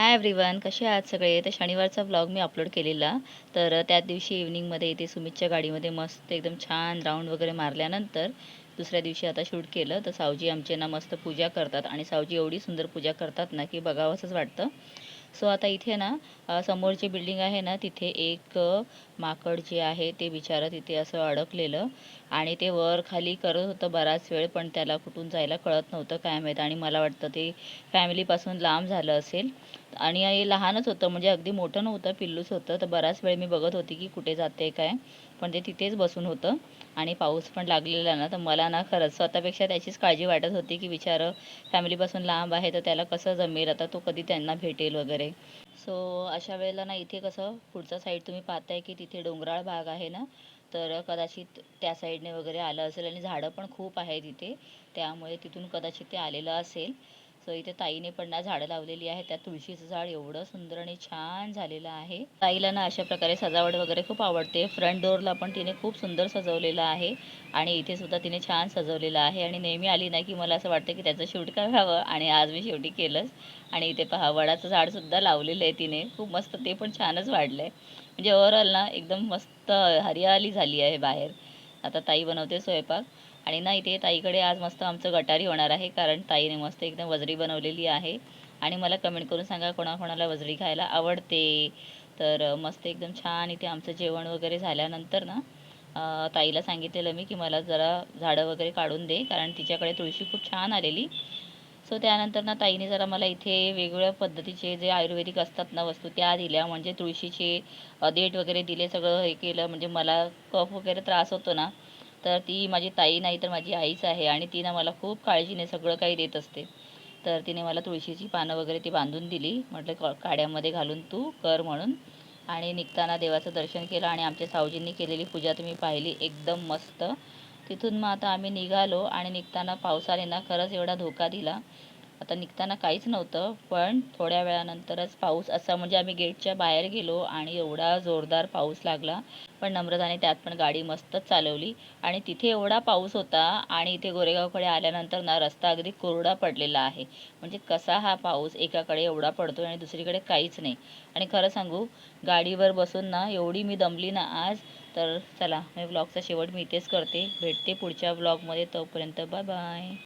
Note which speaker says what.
Speaker 1: Hi everyone, कसे आहात सगळे? तर शनिवारचा व्लॉग मी अपलोड केलेला. तर त्याच दिवशी इव्हनिंगमध्ये इथे सुमितच्या गाडीमध्ये मस्त एकदम छान राऊंड वगैरे मारल्यानंतर दुसऱ्या दिवशी आता शूट केलं. तर सावजी आमचे ना मस्त पूजा करतात आणि सावजी एवढी सुंदर पूजा करतात ना की बघावंसंच वाटतं. सो आता इथे ना समोरची बिल्डिंग आहे ना तिथे एक माकड जे आहे ते बिचारं तिथे असं अडकलेलं आणि ते वर खाली करत होतं बराच वेळ, पण त्याला कुठून जायला कळत नव्हतं काय माहीत. आणि मला वाटतं ते फॅमिलीपासून लांब झालं असेल आणि हे लहानच होतं, म्हणजे अगदी मोठं नव्हतं, पिल्लूच होतं. तर बराच वेळ मी बघत होती की कुठे जाते काय, पण ते तिथेच बसून होतं. आणि पाऊस पण लागलेला ना, तर मला ना खरंच स्वतःपेक्षा त्याचीच काळजी वाटत होती की बिचारं फॅमिलीपासून लांब आहे, तर त्याला कसं जमेल आता, तो कधी त्यांना भेटेल वगैरे. सो अशा वेळेला ना इथे कसं पुढचा साईड तुम्ही पाहताय की तिथे डोंगराळ भाग आहे ना, तर कदाचित त्या साईडने वगैरे आलं असेल आणि झाडं पण खूप आहे तिथे, त्यामुळे तिथून कदाचित ते आलेलं असेल. सो इथे ताईने पण ना झाडं लावलेली आहे. त्यात तुळशीचं झाड एवढं सुंदर आणि छान झालेलं आहे. ताईला ना अशा प्रकारे सजावट वगैरे खूप आवडते. फ्रंट डोअरला पण तिने खूप सुंदर सजवलेलं आहे आणि इथे सुद्धा तिने छान सजवलेलं आहे. आणि नेहमी आली ना की मला असं वाटतं की त्याचं शूट करावं, आणि आज मी शेवटी केलंच. आणि इथे पहा वडाचं झाडसुद्धा लावलेलं आहे तिने, खूप मस्त, ते पण छानच वाढलं आहे. म्हणजे ओव्हरऑल ना एकदम मस्त हरियाली झाली आहे बाहेर. आता ताई बनवते स्वयंपाक. आणि ना इथे ताईकडे आज मस्त आमचं गटारी होणार आहे, कारण ताईने मस्त एकदम वजरी बनवलेली आहे. आणि मला कमेंट करून सांगा कोणाकोणाला वजरी खायला आवडते. तर मस्त एकदम छान इथे आमचं जेवण वगैरे झाल्यानंतर ना ताईला सांगितलेलं मी की मला जरा झाडं वगैरे काढून दे, कारण तिच्याकडे तुळशी खूप छान आलेली. सो त्यानंतर ना ताईने जरा मला इथे वेगवेगळ्या पद्धतीचे जे आयुर्वेदिक असतात ना वस्तू त्या दिल्या, म्हणजे तुळशीचे देठ वगैरे दिले, सगळं हे केलं. म्हणजे मला कफ वगैरे त्रास होतो ना, तर ती माझी ताई नाही तर माझी आईच आहे आणि ती ना मला खूप काळजीने सगळं काही देत असते. तर तिने मला तुळशीची पानं वगैरे ती बांधून दिली, म्हटलं काड्यामध्ये घालून तू कर म्हणून. आणि निघताना देवाचं दर्शन केलं आणि आमच्या सावजींनी केलेली पूजा तुम्ही पाहिली, एकदम मस्त. तिथून मग आता आम्ही निघालो आणि निघताना पावसाने ना खरंच एवढा धोका दिला. आता निघताना काहीच नव्हतं, पण थोड्या वेळानंतरच पाऊस असा, म्हणजे आम्ही गेटच्या बाहेर गेलो आणि एवढा जोरदार पाऊस लागला. पण नम्रताने त्यात पण गाडी मस्तच चालवली. आणि तिथे एवढा पाऊस होता आणि इथे गोरेगावकडे आल्यानंतर ना रस्ता अगदी कोरडा पडलेला आहे. म्हणजे कसा हा पाऊस एकाकडे एवढा पडतो आणि दुसरीकडे काहीच नाही. आणि खरं सांगू, गाडीवर बसून ना एवढी मी दमली ना आज. तर चला, मी व्लॉगचा शेवट मी इथेच करते. भेटते पुढच्या व्लॉगमध्ये, तोपर्यंत बाय बाय.